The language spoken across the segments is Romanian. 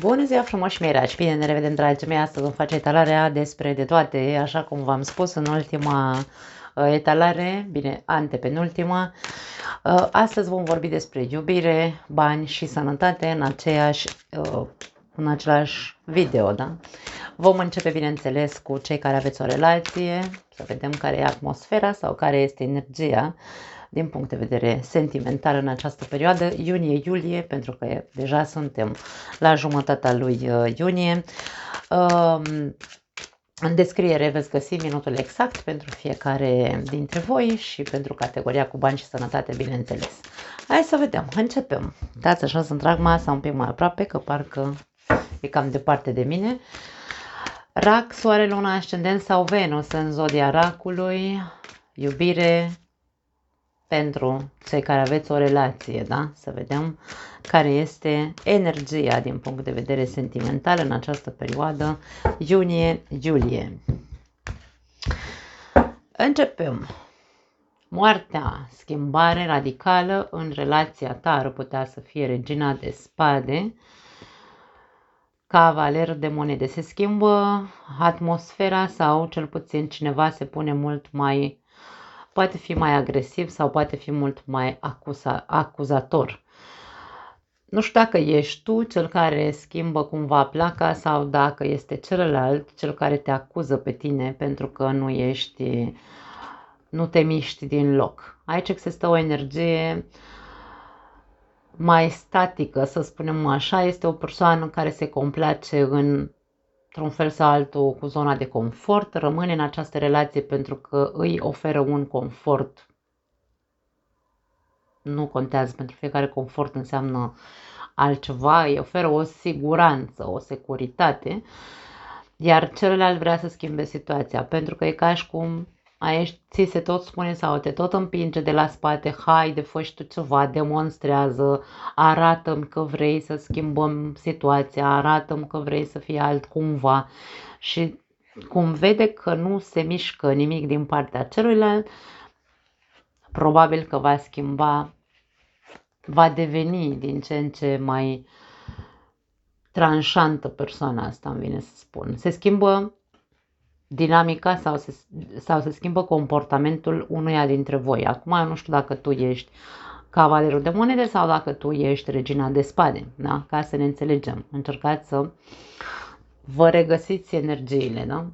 Bună ziua frumoși mei dragi! Bine ne revedem, dragii mei! Astăzi vom face etalarea despre de toate, așa cum v-am spus în ultima etalare, bine, antepenultima. Astăzi vom vorbi despre iubire, bani și sănătate în același video, da? Vom începe, bineînțeles, cu cei care aveți o relație, să vedem care e atmosfera sau care este energia din punct de vedere sentimental în această perioadă, iunie-iulie, pentru că deja suntem la jumătatea lui iunie. În descriere veți găsi minutul exact pentru fiecare dintre voi și pentru categoria cu bani și sănătate, bineînțeles. Hai să vedem, începem. Dați așa să-mi trag masa un pic mai aproape, că parcă e cam departe de mine. Rac, soare, luna, ascendent sau Venus în zodia racului, iubire, pentru cei care aveți o relație, da? Să vedem care este energia din punct de vedere sentimental în această perioadă, iunie-iulie. Începem. Moartea, schimbare radicală în relația ta, ar putea să fie regina de spade, cavaler de monede. Se schimbă atmosfera sau cel puțin cineva se pune mult mai, poate fi mai agresiv sau poate fi mult mai acuzator. Nu știu dacă ești tu cel care schimbă cumva placa sau dacă este celălalt cel care te acuză pe tine pentru că nu te miști din loc. Aici există o energie mai statică, să spunem așa, este o persoană care se complace într-un fel sau altul cu zona de confort, rămâne în această relație pentru că îi oferă un confort. Nu contează, pentru fiecare confort înseamnă altceva, îi oferă o siguranță, o securitate, iar celălalt vrea să schimbe situația, pentru că e ca și cum aici ți se tot spune sau te tot împinge de la spate, haide, fă și tu ceva, demonstrează, arată-mi că vrei să schimbăm situația, arată-mi că vrei să fii altcumva și cum vede că nu se mișcă nimic din partea celuilalt, probabil că va schimba, va deveni din ce în ce mai tranșantă persoana asta, îmi vine să spun. Se schimbă dinamica sau se schimbă comportamentul unuia dintre voi. Acum eu nu știu dacă tu ești cavalerul de monede sau dacă tu ești regina de spade, da? Ca să ne înțelegem. Încercați să vă regăsiți energiile, da?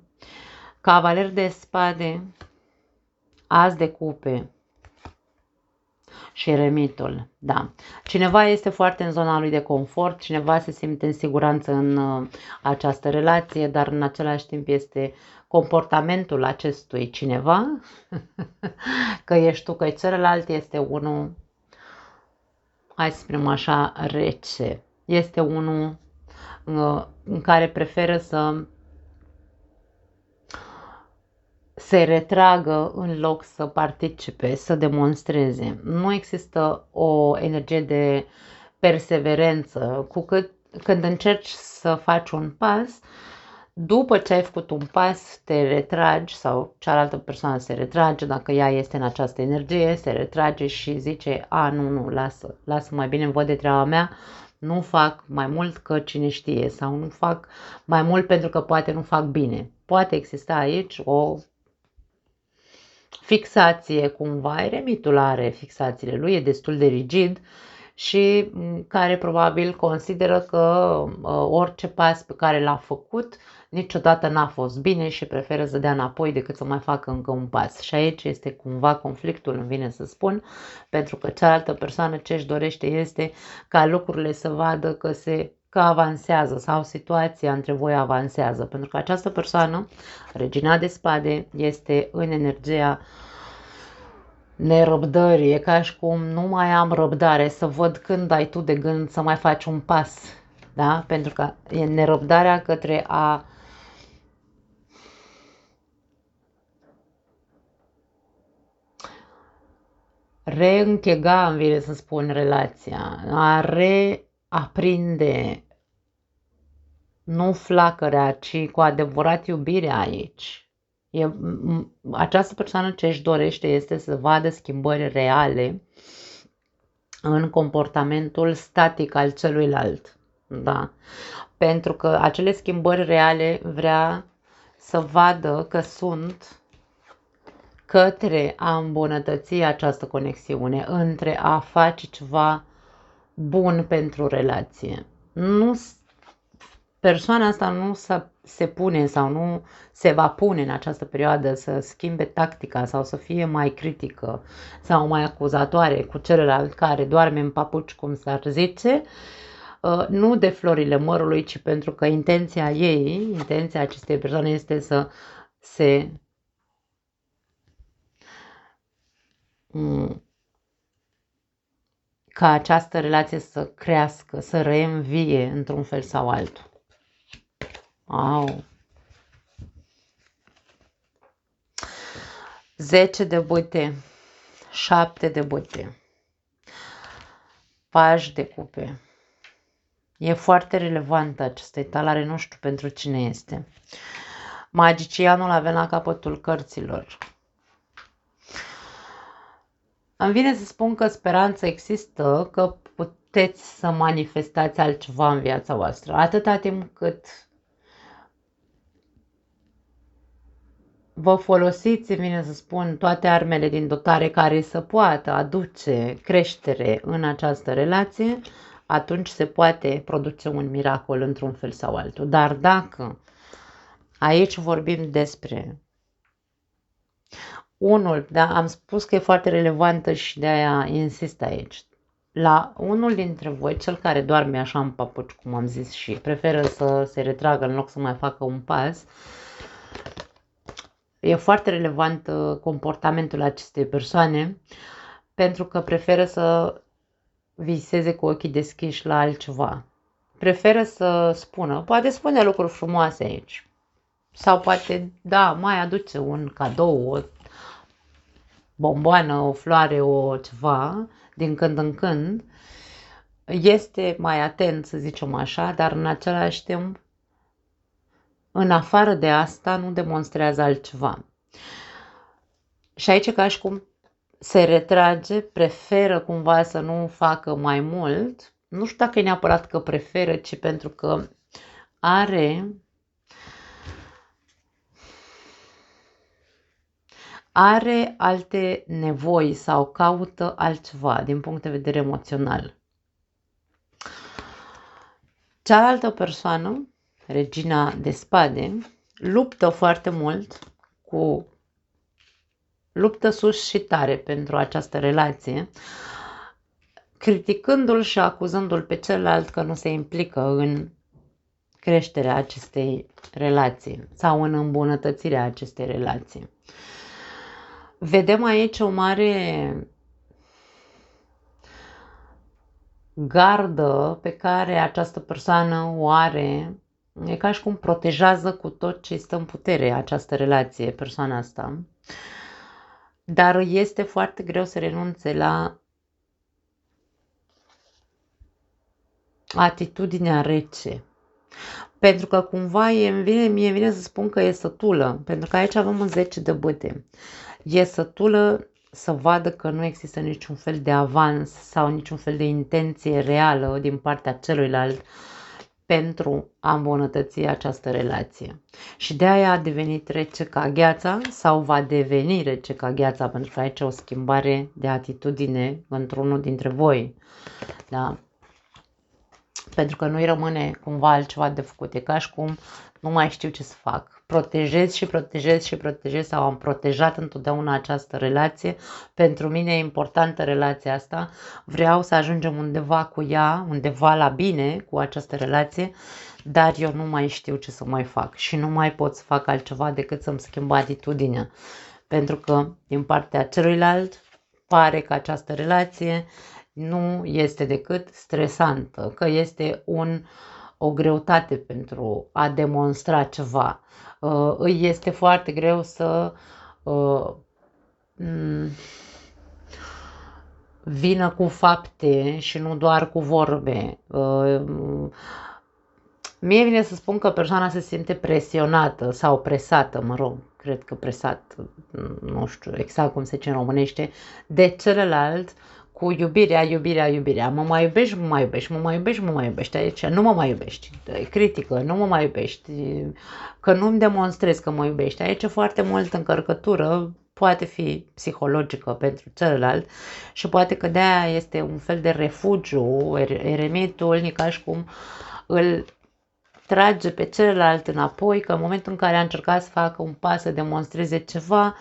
Cavaler de spade, as de cupe și eremitul, da. Cineva este foarte în zona lui de confort, cineva se simte în siguranță în această relație, dar în același timp este comportamentul acestui cineva, că ești tu, că celălalt este unul, hai să spunem așa, rece. Este unul în care preferă să se retragă în loc să participe, să demonstreze. Nu există o energie de perseverență. Când încerci să faci un pas, după ce ai făcut un pas, te retragi sau cealaltă persoană se retrage, dacă ea este în această energie, se retrage și zice, nu, lasă mai bine, îmi văd de treaba mea, nu fac mai mult că cine știe sau nu fac mai mult pentru că poate nu fac bine. Poate exista aici o fixație cumva, eremitul are fixațiile lui, e destul de rigid și care probabil consideră că orice pas pe care l-a făcut niciodată n-a fost bine și preferă să dea înapoi decât să mai facă încă un pas. Și aici este cumva conflictul, îmi vine să spun, pentru că cealaltă persoană ce își dorește este ca lucrurile să vadă că avansează sau situația între voi avansează, pentru că această persoană, regina de spade, este în energia nerăbdării, e ca și cum nu mai am răbdare să văd când ai tu de gând să mai faci un pas, da? Pentru că e nerăbdarea către a reînchega, îmi vine să spun, relația, a reaprinde, nu flacărea, ci cu adevărat iubirea aici. Această persoană ce își dorește este să vadă schimbări reale în comportamentul static al celuilalt. Da. Pentru că acele schimbări reale vrea să vadă că sunt către a îmbunătăți această conexiune, între a face ceva bun pentru relație. Nu, persoana asta nu se pune sau nu se va pune în această perioadă să schimbe tactica sau să fie mai critică sau mai acuzatoare cu celălalt care doarme în papuci, cum s-ar zice, nu de florile mărului, ci pentru că intenția acestei persoane este să se ca această relație să crească, să reînvie într-un fel sau altul. Au. 10 de bâte, 7 de bâte, Paj de cupe. E foarte relevantă această etalare, nu știu pentru cine este. Magicianul avea la capătul cărților. Îmi vine să spun că speranța există, că puteți să manifestați altceva în viața voastră, atâta timp cât vă folosiți, îmi vine să spun, toate armele din dotare care să poată aduce creștere în această relație, atunci se poate produce un miracol într-un fel sau altul. Dar dacă aici vorbim despre unul, da, am spus că e foarte relevantă și de aia insist aici. La unul dintre voi, cel care doarme așa în papuci, cum am zis, și preferă să se retragă în loc să mai facă un pas, e foarte relevant comportamentul acestei persoane, pentru că preferă să viseze cu ochii deschiși la altceva. Preferă să spună, poate spune lucruri frumoase aici, sau poate, da, mai aduce un cadou, o bomboană, o floare, o ceva, din când în când, este mai atent, să zicem așa, dar în același timp, în afară de asta, nu demonstrează altceva. Și aici, ca și cum se retrage, preferă cumva să nu facă mai mult, nu știu dacă e neapărat că preferă, ci pentru că are alte nevoi sau caută altceva din punct de vedere emoțional. Cealaltă persoană, regina de spade, luptă foarte mult, luptă sus și tare pentru această relație, criticându-l și acuzându-l pe celălalt că nu se implică în creșterea acestei relații sau în îmbunătățirea acestei relații. Vedem aici o mare gardă pe care această persoană o are, e ca și cum protejează cu tot ce stă în putere această relație, persoana asta, dar este foarte greu să renunțe la atitudinea rece. Pentru că cumva mie vine să spun că e sătulă, pentru că aici avem un 10 de bâte. E sătulă să vadă că nu există niciun fel de avans sau niciun fel de intenție reală din partea celuilalt pentru a îmbunătăți această relație. Și de aia a devenit rece ca gheața sau va deveni rece ca gheața, pentru că aici o schimbare de atitudine într-unul dintre voi. Da? Pentru că nu-i rămâne cumva altceva de făcut. E ca și cum nu mai știu ce să fac. Protejez și protejez și protejez sau am protejat întotdeauna această relație. Pentru mine e importantă relația asta. Vreau să ajungem undeva cu ea, undeva la bine cu această relație, dar eu nu mai știu ce să mai fac și nu mai pot să fac altceva decât să-mi schimb atitudinea. Pentru că din partea celuilalt pare că această relație nu este decât stresantă, că este o greutate pentru a demonstra ceva. Îi este foarte greu să vină cu fapte și nu doar cu vorbe. Mie vine să spun că persoana se simte presionată sau presată, mă rog, cred că presat, nu știu exact cum se zice în românește, de celălalt cu iubirea. Mă mai iubești, mă mai iubești, mă mai iubești, mă mai iubești. Aici nu mă mai iubești. Critică, nu mă mai iubești. Că nu-mi demonstrezi că mă iubești. Aici foarte mult încărcătură poate fi psihologică pentru celălalt și poate că de-aia este un fel de refugiu, eremitul, ca și cum îl trage pe celălalt înapoi, că în momentul în care a încercat să facă un pas, să demonstreze ceva,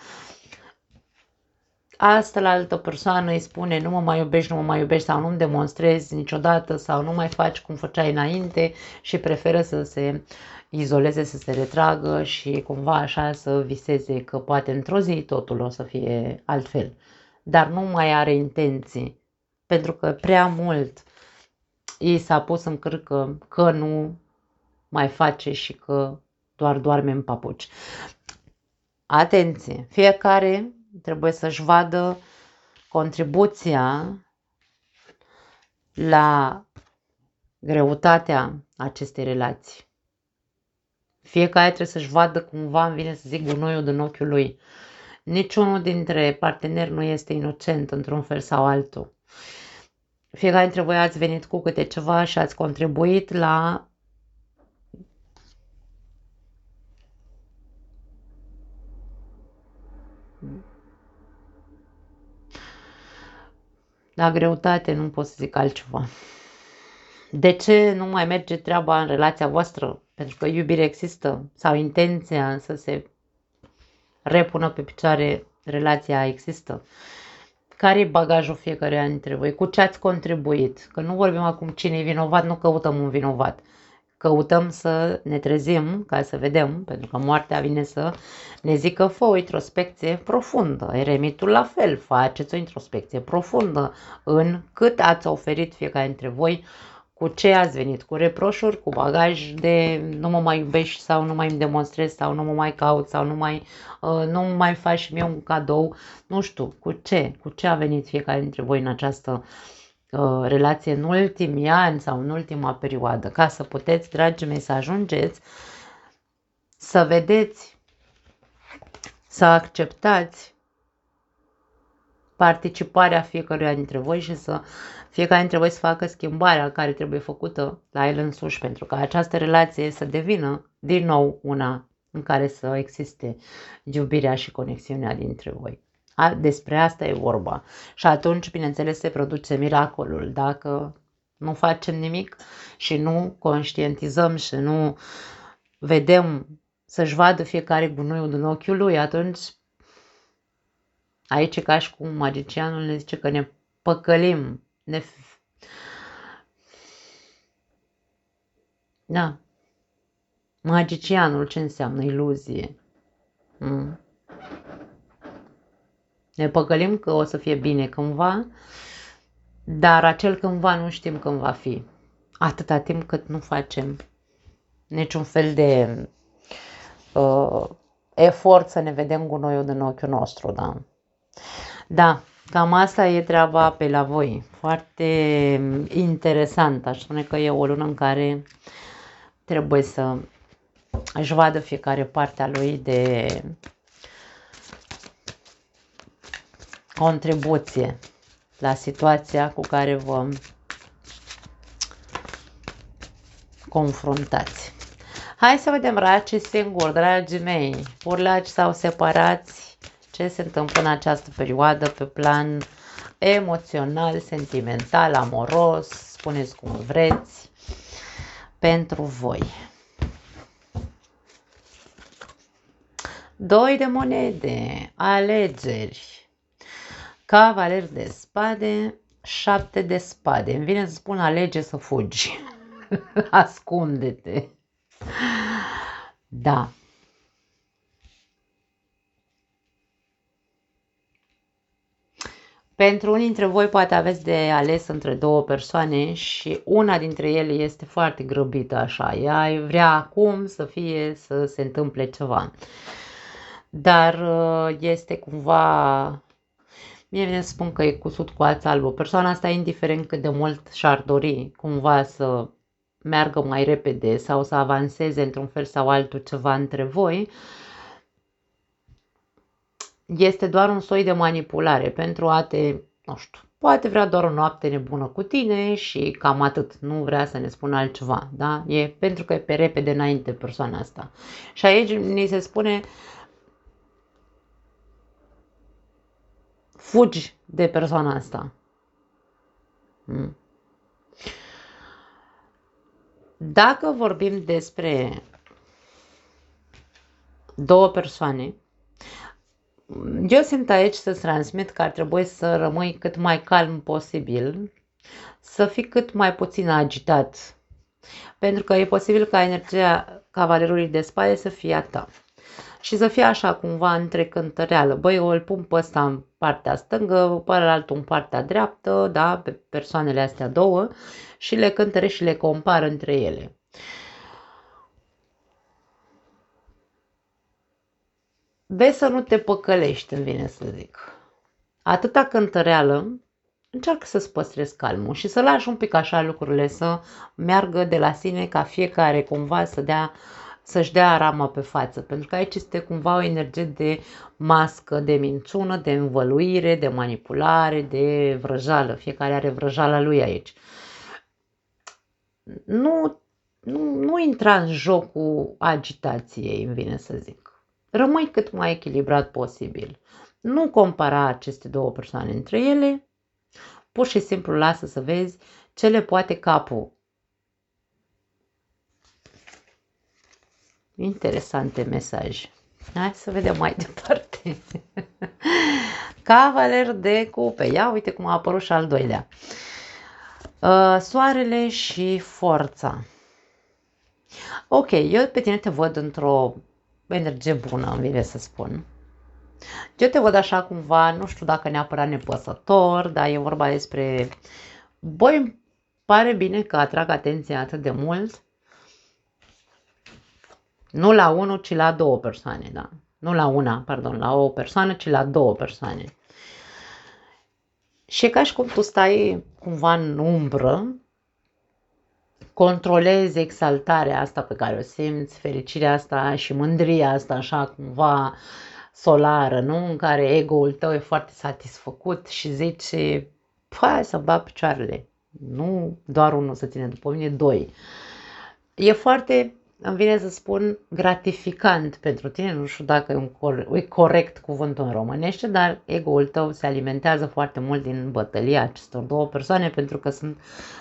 asta la altă persoană îi spune nu mă mai iubești, nu mă mai iubești sau nu-mi demonstrezi niciodată sau nu mai faci cum făceai înainte și preferă să se izoleze, să se retragă și cumva așa să viseze că poate într-o zi totul o să fie altfel. Dar nu mai are intenții, pentru că prea mult i s-a pus în cârcă că nu mai face și că doar doarme în papuci. Atenție! Fiecare trebuie să-și vadă contribuția la greutatea acestei relații. Fiecare trebuie să-și vadă cumva, îmi vine să zic, gunoiul din ochiul lui. Niciunul dintre parteneri nu este inocent într-un fel sau altul. Fiecare dintre voi ați venit cu câte ceva și ați contribuit la greutate, nu pot să zic altceva. De ce nu mai merge treaba în relația voastră? Pentru că iubire există sau intenția să se repună pe picioare relația există. Care e bagajul fiecăruia dintre voi? Cu ce ați contribuit? Că nu vorbim acum cine e vinovat, nu căutăm un vinovat. Căutăm să ne trezim ca să vedem, pentru că moartea vine să ne zică fă o introspecție profundă. Eremitul la fel, faceți o introspecție profundă în cât ați oferit fiecare dintre voi, cu ce ați venit, cu reproșuri, cu bagaj de nu mă mai iubești sau nu mai îmi demonstrezi sau nu mă mai caut sau nu mai faci și mie un cadou, nu știu, cu ce a venit fiecare dintre voi în această relație în ultimii ani sau în ultima perioadă, ca să puteți, dragii mei, să ajungeți să vedeți, să acceptați participarea fiecăruia dintre voi și să fiecare dintre voi să facă schimbarea care trebuie făcută la el însuși, pentru că această relație să devină din nou una în care să existe iubirea și conexiunea dintre voi. Despre asta e vorba. Și atunci, bineînțeles, se produce miracolul. Dacă nu facem nimic și nu conștientizăm și nu vedem să-și vadă fiecare gunoiul din ochiul lui, atunci aici e ca și cum magicianul ne zice că ne păcălim. Da. Magicianul ce înseamnă? Iluzie. Ne păcălim că o să fie bine cândva, dar acel cândva nu știm când va fi. Atâta timp cât nu facem niciun fel de efort să ne vedem gunoiul din ochiul nostru. Da. Da, cam asta e treaba pe la voi. Foarte interesant. Aș spune că e o lună în care trebuie să își vadă fiecare partea lui de contribuție la situația cu care vă confruntați. Hai să vedem, raci singuri, dragii mei, urlaci sau separați, ce se întâmplă în această perioadă pe plan emoțional, sentimental, amoros, spuneți cum vreți, pentru voi. 2 de monede, alegeri, cavaler de spade, 7 de spade. Îmi vine să spun alege să fugi, ascunde-te. Da. Pentru unii dintre voi poate aveți de ales între 2 persoane și una dintre ele este foarte grăbită așa. Ea vrea acum să se întâmple ceva. Dar este cumva, mie vine să spun că e cusut cu ața albă. Persoana asta, indiferent cât de mult și-ar dori cumva să meargă mai repede sau să avanseze într-un fel sau altul ceva între voi, este doar un soi de manipulare pentru a te, nu știu, poate vrea doar o noapte nebună cu tine și cam atât, nu vrea să ne spună altceva, da? E pentru că e pe repede înainte persoana asta. Și aici ni se spune fugi de persoana asta. Dacă vorbim despre două persoane, eu simt aici să-ți transmit că ar trebui să rămâi cât mai calm posibil, să fii cât mai puțin agitat, pentru că e posibil ca energia cavalerului de spade să fie a ta. Și să fie așa cumva între cântăreală. Băi, eu îl pun pe ăsta în partea stângă, pe altul în partea dreaptă, da, pe persoanele astea două și le cântăresc și le compar între ele. Vezi să nu te păcălești, îmi vine să zic. Atâta cântăreală, încearcă să-ți păstrezi calmul și să lași un pic așa lucrurile să meargă de la sine, ca fiecare cumva să-și dea rama pe față. Pentru că aici este cumva o energie de mască, de minciună, de învăluire, de manipulare, de vrăjală. Fiecare are vrăjala lui aici. Nu intra în jocul agitației, îmi vine să zic. Rămâi cât mai echilibrat posibil. Nu compara aceste două persoane între ele, pur și simplu lasă să vezi ce le poate capul. Interesante mesaje. Hai să vedem mai departe. Cavaler de cupe. Ia uite cum a apărut și al doilea. Soarele și forța. Ok, eu pe tine te văd într-o energie bună, îmi vine să spun. Eu te văd așa cumva, nu știu dacă neapărat nepăsător, dar e vorba despre... Băi, îmi pare bine că atrag atenția atât de mult. Nu la unul, ci la două persoane, da. Nu la una, pardon, la o persoană, ci la două persoane. Și e ca și cum tu stai cumva în umbră, controlezi exaltarea asta pe care o simți, fericirea asta și mândria asta așa cumva solară, nu? În care ego-ul tău e foarte satisfăcut și zice, hai să bat picioarele. Nu doar unul să ține după mine, doi. E foarte, îmi vine să spun, gratificant pentru tine, nu știu dacă e corect cuvântul în românește, dar ego-ul tău se alimentează foarte mult din bătălia acestor două persoane, pentru că sunt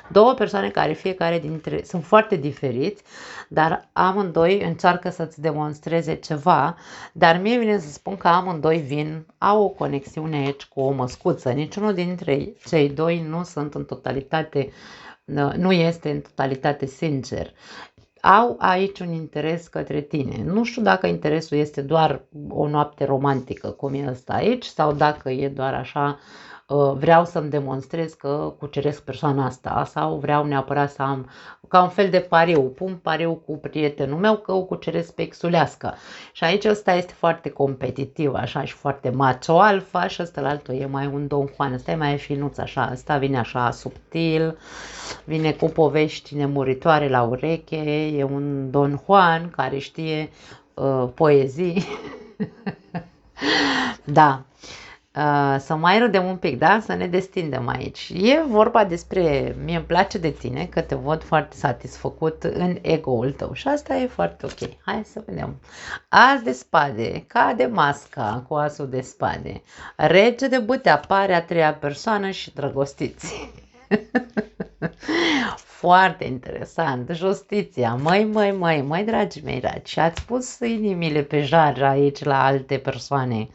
două persoane care fiecare dintre sunt foarte diferiți, dar amândoi încearcă să-ți demonstreze ceva, dar mie vine să spun că amândoi au o conexiune aici cu o măscuță. Niciunul dintre cei doi nu sunt în totalitate, nu este în totalitate sincer. Au aici un interes către tine. Nu știu dacă interesul este doar o noapte romantică, cum e ăsta aici, sau dacă e doar așa, vreau să-mi demonstrez că cuceresc persoana asta, sau vreau neapărat să am ca un fel de pariu, pun pariu cu prietenul meu că o cuceresc pe exulească. Și aici ăsta este foarte competitiv, așa, și foarte macho alfa, și ăsta altul e mai un Don Juan, ăsta e mai finuț, așa, ăsta vine așa subtil, vine cu povești nemuritoare la ureche, e un Don Juan care știe poezii. Da. Să mai râdem un pic, da? Să ne destindem aici. E vorba despre, mie îmi place de tine, că te văd foarte satisfăcut în ego-ul tău și asta e foarte ok. Hai să vedem. As de spade, cade masca cu asul de spade. Rege de bâte, apare a treia persoană și drăgostiți. Foarte interesant. Justiția. Măi, dragii mei dragi, ați pus inimile pe jar aici la alte persoane.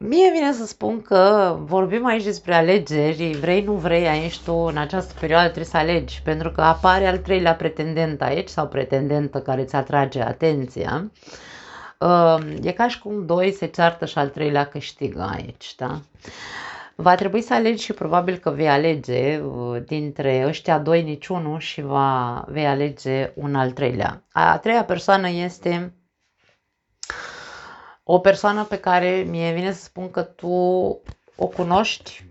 Mie vine să spun că vorbim aici despre alegeri, vrei, nu vrei, aici tu în această perioadă trebuie să alegi, pentru că apare al treilea pretendent aici sau pretendentă care îți atrage atenția. E ca și cum doi se ceartă și al treilea câștigă aici, da? Va trebui să alegi și probabil că vei alege dintre ăștia doi niciunul și vei alege un al treilea. A treia persoană este o persoană pe care mie vine să spun că tu o cunoști,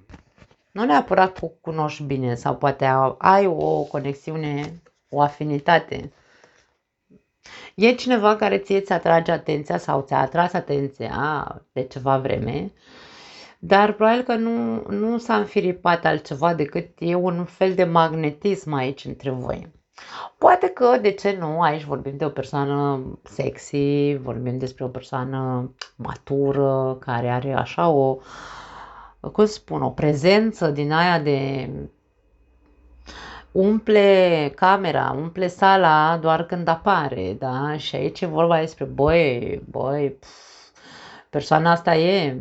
nu neapărat că o cunoști bine sau poate ai o conexiune, o afinitate. E cineva care ție ți atrage atenția sau ți-a atras atenția de ceva vreme Dar probabil că nu s-a înfiripat altceva decât e un fel de magnetism aici între voi. Poate că, de ce nu, aici vorbim de o persoană sexy, vorbim despre o persoană matură, care are așa cum să spun, o prezență din aia de umple camera, umple sala doar când apare, da? Și aici e vorba despre, băi, persoana asta e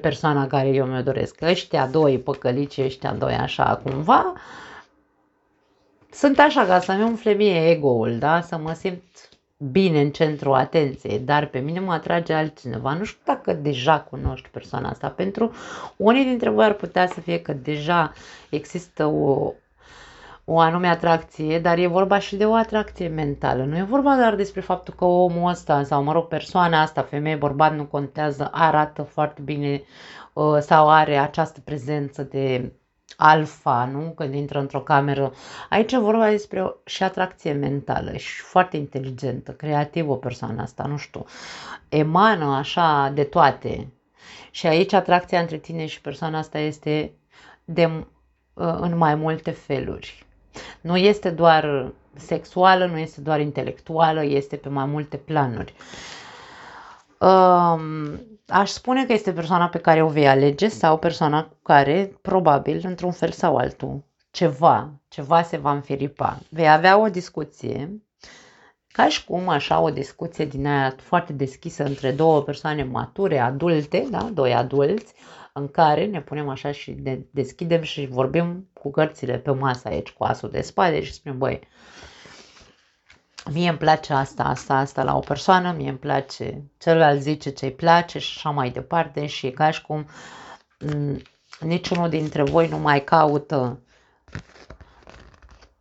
persoana care eu mi-o doresc. Ăștia doi păcălici, ăștia doi așa, cumva, sunt așa ca să-mi umfle mie ego-ul, da? Să mă simt bine în centrul atenției, dar pe mine mă atrage altcineva. Nu știu dacă deja cunoști persoana asta. Pentru unii dintre voi ar putea să fie că deja există o anume atracție, dar e vorba și de o atracție mentală. Nu e vorba doar despre faptul că omul ăsta sau, mă rog, persoana asta, femeie, bărbat, nu contează, arată foarte bine sau are această prezență de alfa, nu? Când intră într-o cameră. Aici e vorba despre și atracție mentală și foarte inteligentă, creativă persoana asta, nu știu. Emană așa de toate. Și aici atracția între tine și persoana asta este în mai multe feluri. Nu este doar sexuală, nu este doar intelectuală, este pe mai multe planuri. Aș spune că este persoana pe care o vei alege sau persoana cu care, probabil, într-un fel sau altul, ceva se va înfiripa. Vei avea o discuție, ca și cum așa o discuție din aia foarte deschisă între două persoane mature, adulte, da? Doi adulți, în care ne punem așa și ne deschidem și vorbim cu cărțile pe masă aici, cu asul de spade și spunem, băi, mie îmi place asta la o persoană, mie îmi place, celălalt zice ce îi place și așa mai departe și e ca și cum niciunul dintre voi nu mai caută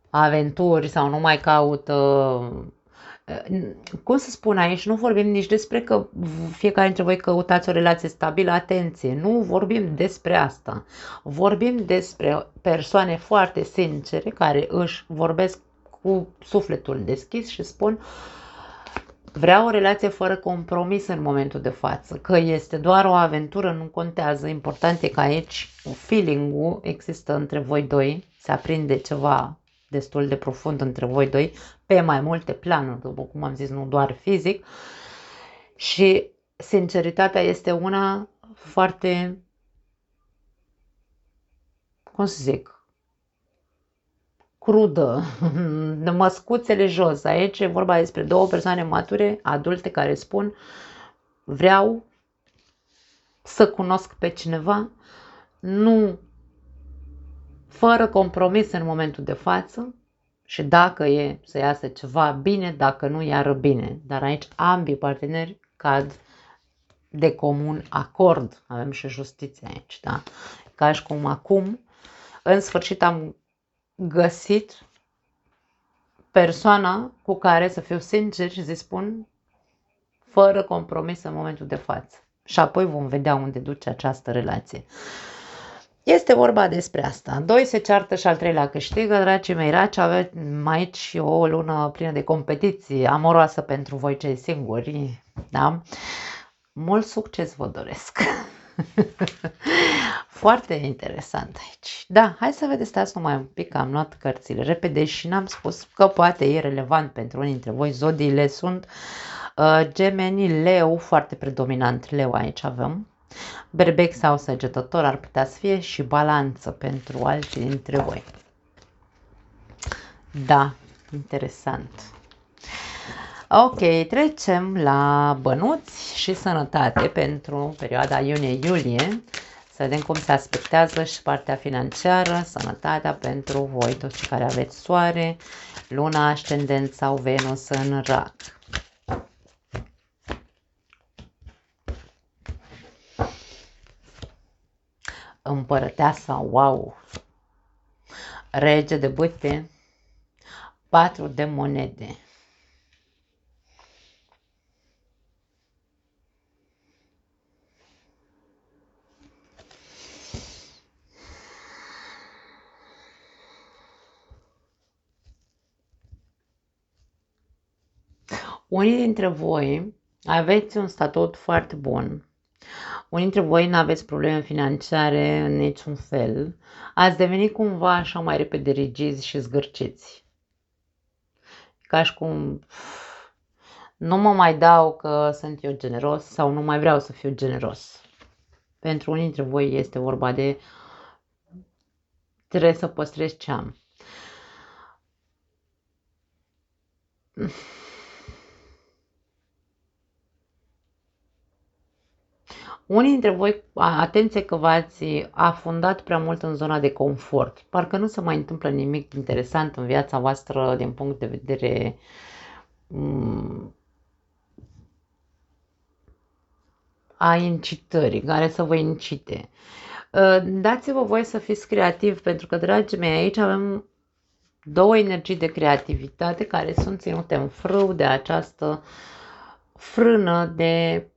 aventuri sau nu mai caută, cum să spun aici, nu vorbim nici despre că fiecare dintre voi căutați o relație stabilă, atenție, nu vorbim despre asta. Vorbim despre persoane foarte sincere care își vorbesc cu sufletul deschis și spun vreau o relație fără compromis în momentul de față, că este doar o aventură, nu contează, important e că aici feeling-ul există între voi doi, se aprinde ceva destul de profund între voi doi, pe mai multe planuri, după cum am zis, nu doar fizic, și sinceritatea este una foarte, cum să zic, crudă, de măscuțele jos. Aici e vorba despre două persoane mature, adulte, care spun vreau să cunosc pe cineva, nu fără compromis în momentul de față și dacă e să iasă ceva bine, dacă nu, iară bine. Dar aici ambii parteneri cad de comun acord. Avem și justiție aici, da? Ca și cum acum, în sfârșit, am găsit persoana cu care să fiu sincer și să spun fără compromis în momentul de față. Și apoi vom vedea unde duce această relație. Este vorba despre asta. Doi se ceartă și al treilea câștigă, dragii mei raci, avem aici o lună plină de competiție amoroasă pentru voi cei singuri, da? Mult succes vă doresc! Foarte interesant aici. Da, hai să vedeți, stați numai un pic, am luat cărțile repede și n-am spus că poate e relevant pentru unii dintre voi. Zodiile sunt Gemeni, Leu, foarte predominant Leu aici avem. Berbec sau Săgetător ar putea să fie și Balanță pentru alții dintre voi. Da, interesant. Ok, trecem la bănuți și sănătate pentru perioada iunie-iulie. Să vedem cum se aspectează și partea financiară, sănătatea pentru voi, toți cei care aveți soare, luna, ascendent sau Venus în rac. Împărăteasa, wow! Rege de bâte, 4 de monede. Unii dintre voi aveți un statut foarte bun, Unii dintre voi nu aveți probleme financiare în niciun fel. Ați devenit cumva așa mai repede rigizi și zgârciți. Ca și cum nu mă mai dau că sunt eu generos sau nu mai vreau să fiu generos. Pentru unii dintre voi este vorba de trebuie să păstrez ce am. Unii dintre voi, atenție că v-ați afundat prea mult în zona de confort. Parcă nu se mai întâmplă nimic interesant în viața voastră din punct de vedere a incitării, care să vă incite. Dați-vă voie să fiți creativi, pentru că, dragii mei, aici avem două energii de creativitate care sunt ținute în frâu de această frână de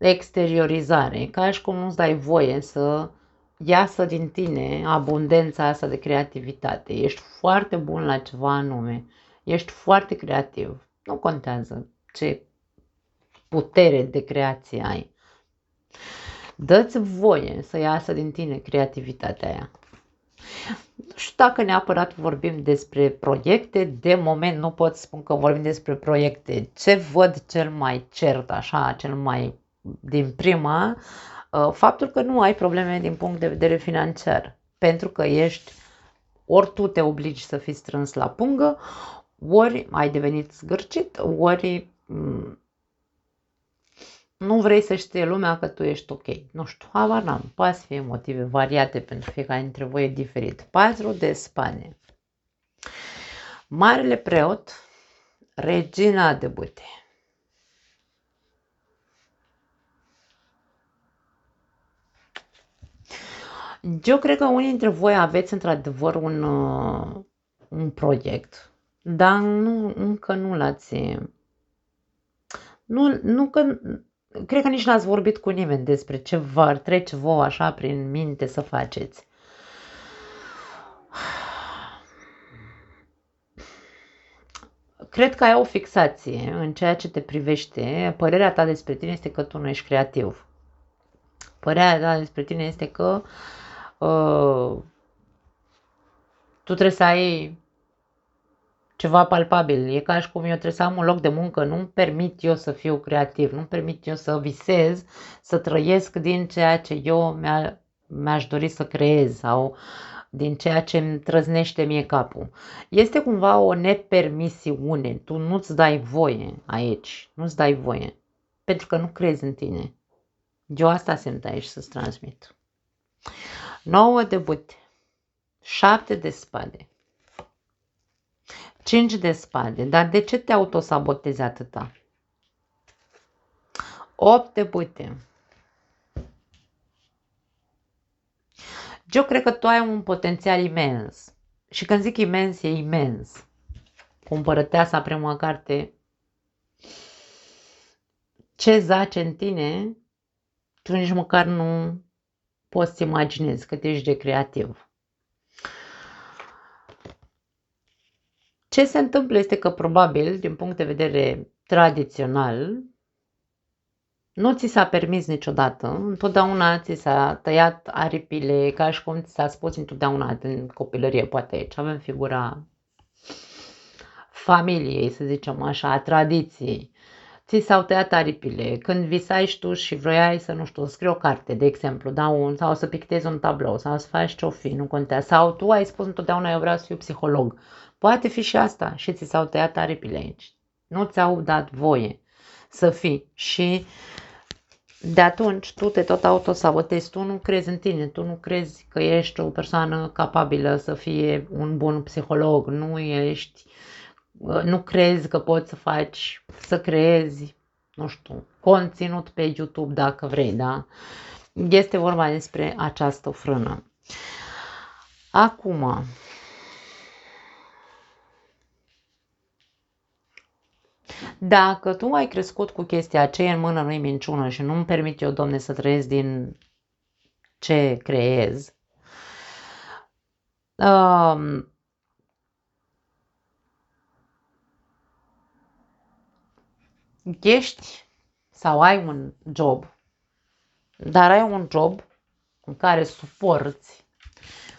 exteriorizare, ca și cum nu-ți dai voie să iasă din tine abundența asta de creativitate. Ești foarte bun la ceva anume, ești foarte creativ, nu contează ce putere de creație ai. Dă-ți voie să iasă din tine creativitatea aia. Nu știu dacă neapărat vorbim despre proiecte, de moment nu pot spun că vorbim despre proiecte. Ce văd cel mai cert, așa, cel mai din prima, faptul că nu ai probleme din punct de vedere financiar, pentru că ești, ori tu te obligi să fii strâns la pungă, ori ai devenit zgârcit, ori nu vrei să știe lumea că tu ești ok. Nu știu, habar n-am. Poate să fie motive variate pentru fiecare dintre voi, e diferit. 4 de spade. Marele preot, regina de bâte. Eu cred că unii dintre voi aveți într-adevăr un proiect, dar încă nu l-ați... Nu că... Cred că nici n-ați vorbit cu nimeni despre ce vă trece vouă așa prin minte să faceți. Cred că ai o fixație în ceea ce te privește. Părerea ta despre tine este că tu nu ești creativ. Părerea ta despre tine este că tu trebuie să ai ceva palpabil. E ca și cum eu trebuie să am un loc de muncă. Nu-mi permit eu să fiu creativ. Nu-mi permit eu să visez, să trăiesc din ceea ce eu mi-aș dori să creez sau din ceea ce îmi trăznește mie capul. Este cumva o nepermisiune. Tu nu-ți dai voie aici. Nu-ți dai voie. Pentru că nu crezi în tine. Eu asta simt aici să-ți transmit. 9 de bâte. 7 de spade. 5 de spade. Dar de ce te autosabotezi atâta? 8 de bâte. Eu cred că tu ai un potențial imens. Și când zic imens, e imens. Cu Împărăteasa, prima carte, ce zace în tine, tu nici măcar nu poți să imaginezi cât ești de creativ. Ce se întâmplă este că probabil, din punct de vedere tradițional, nu ți s-a permis niciodată, întotdeauna ți s-a tăiat aripile, ca și cum ți s-a spus întotdeauna în copilărie, poate aici avem figura familiei, să zicem așa, a tradiției. Ți s-au tăiat aripile. Când visai tu și vroiai să, nu știu, scrii o carte, de exemplu, da, sau să pictezi un tablou, sau să faci ce-o fi, nu contează. Sau tu ai spus întotdeauna, eu vreau să fiu psiholog. Poate fi și asta și ți s-au tăiat aripile aici. Nu ți-au dat voie să fii. Și de atunci tu te tot autosabotezi, tu nu crezi în tine, tu nu crezi că ești o persoană capabilă să fie un bun psiholog, nu crezi că poți să creezi, nu știu, conținut pe YouTube dacă vrei, da? Este vorba despre această frână. Acum, dacă tu ai crescut cu chestia aceea în mână nu-i minciună și nu-mi permit eu, Domne, să trăiesc din ce creez, ești sau ai un job dar ai un job în care suporți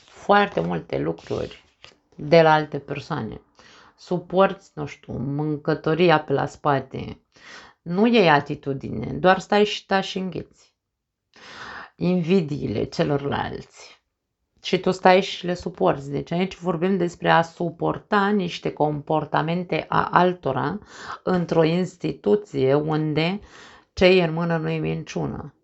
foarte multe lucruri de la alte persoane. Suporți, nu știu, mâncătoria pe la spate. Nu iei atitudine, doar stai și taci și îngheți. Invidiile celorlalți. Și tu stai și le suporți. Deci aici vorbim despre a suporta niște comportamente a altora într-o instituție unde ce e în mână nu e minciună.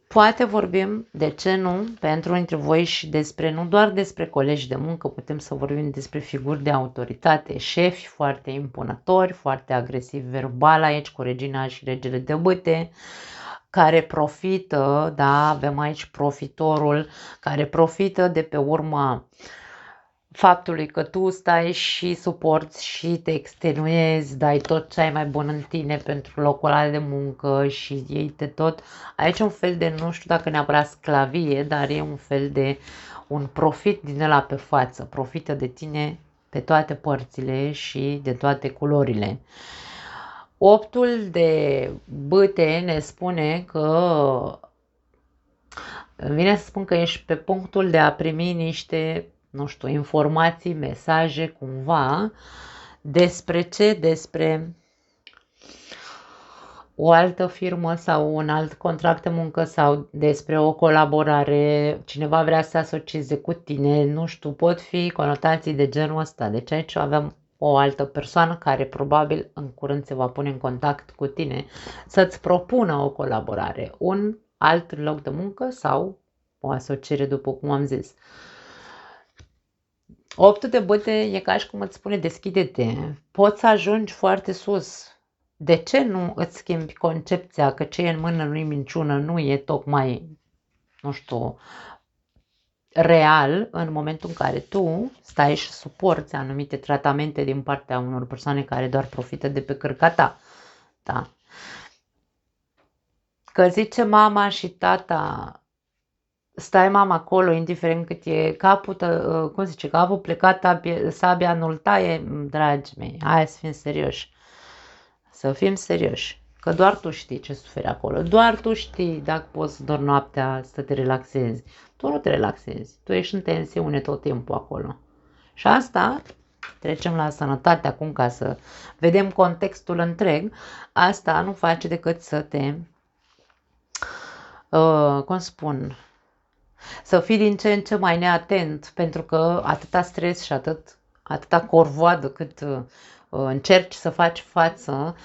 Poate vorbim, de ce nu, pentru unii dintre voi și despre, nu doar despre colegi de muncă, putem să vorbim despre figuri de autoritate, șefi foarte impunători, foarte agresivi verbal aici cu regina și regele de bâte, care profită, da, avem aici profitorul, care profită de pe urma faptului că tu stai și suporți și te extenuezi, dai tot ce ai mai bun în tine pentru locul ăla de muncă și iei de tot. Aici un fel de, nu știu dacă neapărat sclavie, dar e un fel de un profit din ăla pe față. Profită de tine pe toate părțile și de toate culorile. Optul de bâte ne spune că vine să spun că ești pe punctul de a primi niște, nu știu, informații, mesaje cumva despre ce? Despre o altă firmă sau un alt contract de muncă sau despre o colaborare, cineva vrea să se asocieze cu tine, nu știu, pot fi conotații de genul ăsta. Deci aici avem o altă persoană care probabil în curând se va pune în contact cu tine să-ți propună o colaborare, un alt loc de muncă sau o asociere, după cum am zis. Optul de bâte e ca și cum îți spune deschide-te, poți să ajungi foarte sus. De ce nu îți schimbi concepția că ce e în mână nu e minciună, nu e tocmai, nu știu, real în momentul în care tu stai și suporți anumite tratamente din partea unor persoane care doar profită de pe cărca ta. Da. Că zice mama și tata, stai mama acolo, indiferent cât e capul, cum zice, capul plecat, sabia nu-l taie, dragi mei, hai să fim serioși. Să fim serioși, că doar tu știi ce suferi acolo, doar tu știi dacă poți să dormi noaptea să te relaxezi. Tu nu te relaxezi, tu ești în tensiune tot timpul acolo. Și asta, trecem la sănătate acum ca să vedem contextul întreg, asta nu face decât să te, cum spun, să fii din ce în ce mai neatent, pentru că atâta stres și atâta corvoadă cât încerci să faci față,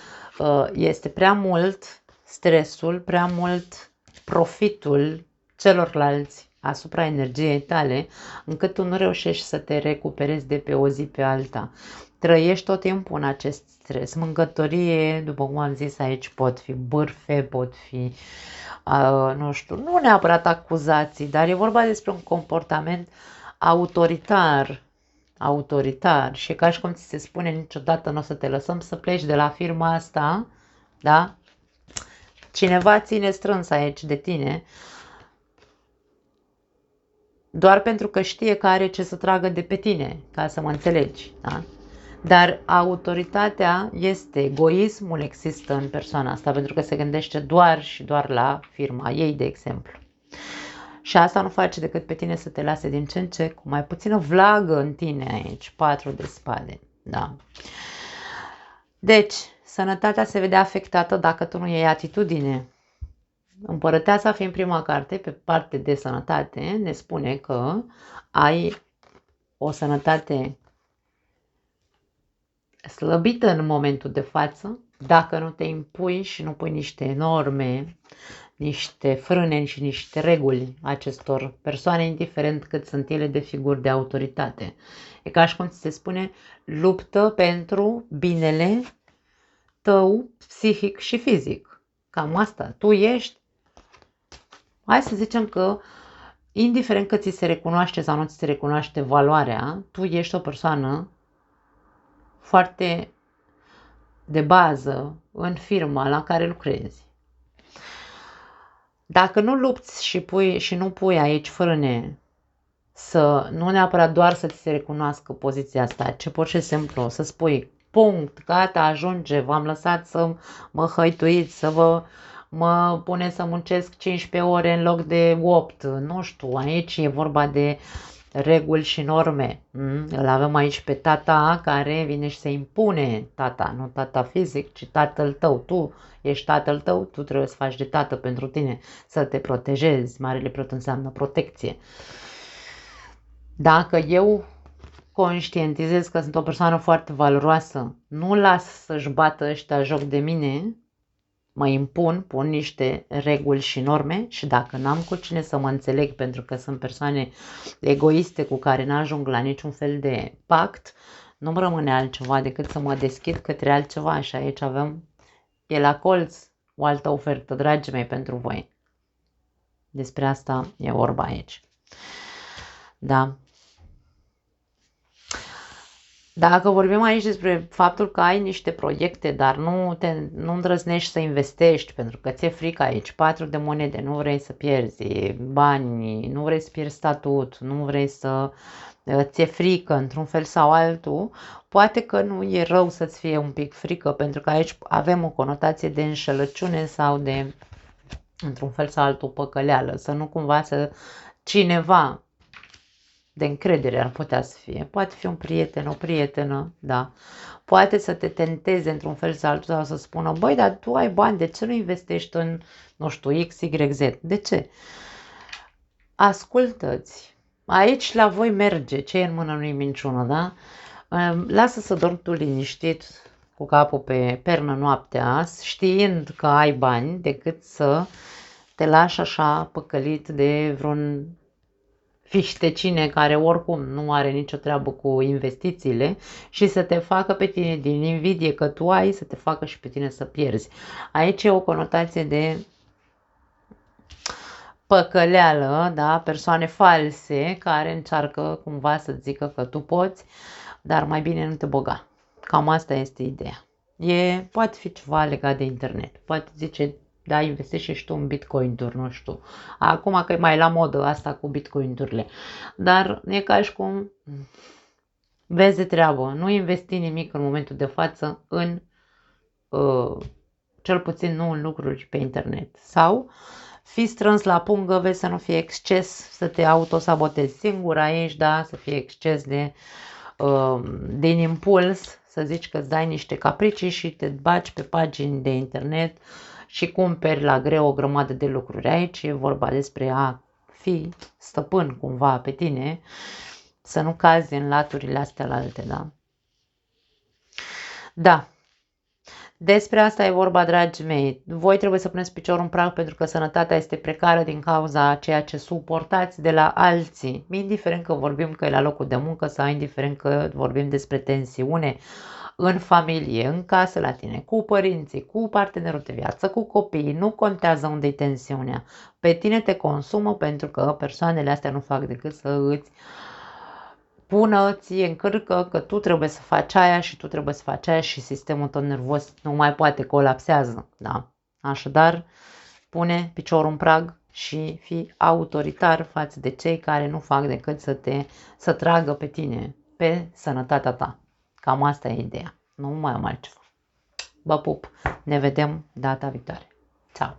este prea mult stresul, prea mult profitul celorlalți asupra energiei tale, încât tu nu reușești să te recuperezi de pe o zi pe alta. Trăiești tot timpul în acest stres. Mâncătorie, după cum am zis aici, pot fi bârfe, pot fi, nu știu, nu neapărat acuzații, dar e vorba despre un comportament autoritar și ca și cum ți se spune niciodată nu o să te lăsăm să pleci de la firma asta, da? Cineva ține strâns aici de tine doar pentru că știe că are ce să tragă de pe tine, ca să mă înțelegi, da? Dar autoritatea este, egoismul există în persoana asta pentru că se gândește doar și doar la firma ei, de exemplu. Și asta nu face decât pe tine să te lase din ce în ce cu mai puțină vlagă în tine aici, 4 de spade, da. Deci, sănătatea se vede afectată dacă tu nu iei atitudine. Împărăteasa fiind prima carte, pe parte de sănătate, ne spune că ai o sănătate slăbită în momentul de față, dacă nu te impui și nu pui niște norme, niște frâne și niște reguli acestor persoane, indiferent cât sunt ele de figuri de autoritate. E ca și cum ți se spune, luptă pentru binele tău psihic și fizic. Cam asta. Tu ești, hai să zicem că, indiferent că ți se recunoaște sau nu ți se recunoaște valoarea, tu ești o persoană foarte de bază în firma la care lucrezi. Dacă nu lupți și nu pui aici frâne, să nu neapărat doar să ți se recunoască poziția asta, ci pur și simplu să spui punct, gata, ajunge, v-am lăsat să mă hăituiți, să vă mă pune să muncesc 15 ore în loc de 8. Nu știu, aici e vorba de reguli și norme. Îl avem aici pe tata care vine și se impune, tata, nu tata fizic, ci tatăl tău. Tu ești tatăl tău, tu trebuie să faci de tată pentru tine, să te protejezi. Marele preot înseamnă protecție. Dacă eu conștientizez că sunt o persoană foarte valoroasă, nu las să-și bată ăștia joc de mine, mă impun, pun niște reguli și norme și dacă n-am cu cine să mă înțeleg pentru că sunt persoane egoiste cu care n-ajung la niciun fel de pact, nu-mi rămâne altceva decât să mă deschid către altceva și aici avem, e la colț, o altă ofertă, dragii mei, pentru voi. Despre asta e vorba aici. Da. Dacă vorbim aici despre faptul că ai niște proiecte, dar nu îndrăznești să investești, pentru că ți-e frică aici, 4 de monede, nu vrei să pierzi bani, nu vrei să pierzi statut, nu vrei să ți-e frică într-un fel sau altul, poate că nu e rău să-ți fie un pic frică, pentru că aici avem o conotație de înșelăciune sau de, într-un fel sau altul, păcăleală, să nu cumva să cineva de încredere ar putea să fie. Poate fi un prieten, o prietenă, da. Poate să te tenteze într-un fel sau altul sau să spună, băi, dar tu ai bani, de ce nu investești în, nu știu, X, Y, Z? De ce? Ascultă-ți. Aici la voi merge, ce e în mână nu-i minciună, da? Lasă să dormi tu liniștit cu capul pe pernă noaptea, știind că ai bani, decât să te lași așa păcălit de vreun fiștecine care oricum nu are nicio treabă cu investițiile și să te facă pe tine din invidie că tu ai, să te facă și pe tine să pierzi. Aici e o conotație de păcăleală, da? Persoane false care încearcă cumva să zică că tu poți, dar mai bine nu te băga. Cam asta este ideea. Poate fi ceva legat de internet. Poate zice, da, investește și tu în bitcoin-uri, nu știu. Acum că e mai la modă asta cu bitcoin-urile. Dar e ca și cum vezi de treabă. Nu investi nimic în momentul de față în, cel puțin nu în lucruri pe internet. Sau fii strâns la pungă, vezi să nu fie exces, să te autosabotezi singur aici, da, să fie exces de din impuls, să zici că îți dai niște capricii și te bagi pe pagini de internet și cumperi la greu o grămadă de lucruri. Aici e vorba despre a fi stăpân cumva pe tine, să nu cazi în laturile astea alte, da? Da. Despre asta e vorba, dragii mei. Voi trebuie să puneți piciorul în prag pentru că sănătatea este precară din cauza ceea ce suportați de la alții. Indiferent că vorbim că e la locul de muncă sau indiferent că vorbim despre tensiune în familie, în casă la tine, cu părinții, cu partenerul de viață, cu copiii, nu contează unde e tensiunea. Pe tine te consumă pentru că persoanele astea nu fac decât să îți pună ție în cârcă că tu trebuie să faci aia și tu trebuie să faci aia și sistemul tău nervos nu mai poate, colapsează. Da? Așadar, pune piciorul în prag și fii autoritar față de cei care nu fac decât să tragă pe tine, pe sănătatea ta. Cam asta e ideea. Nu mai am altceva. Vă pup. Ne vedem data viitoare. Ciao.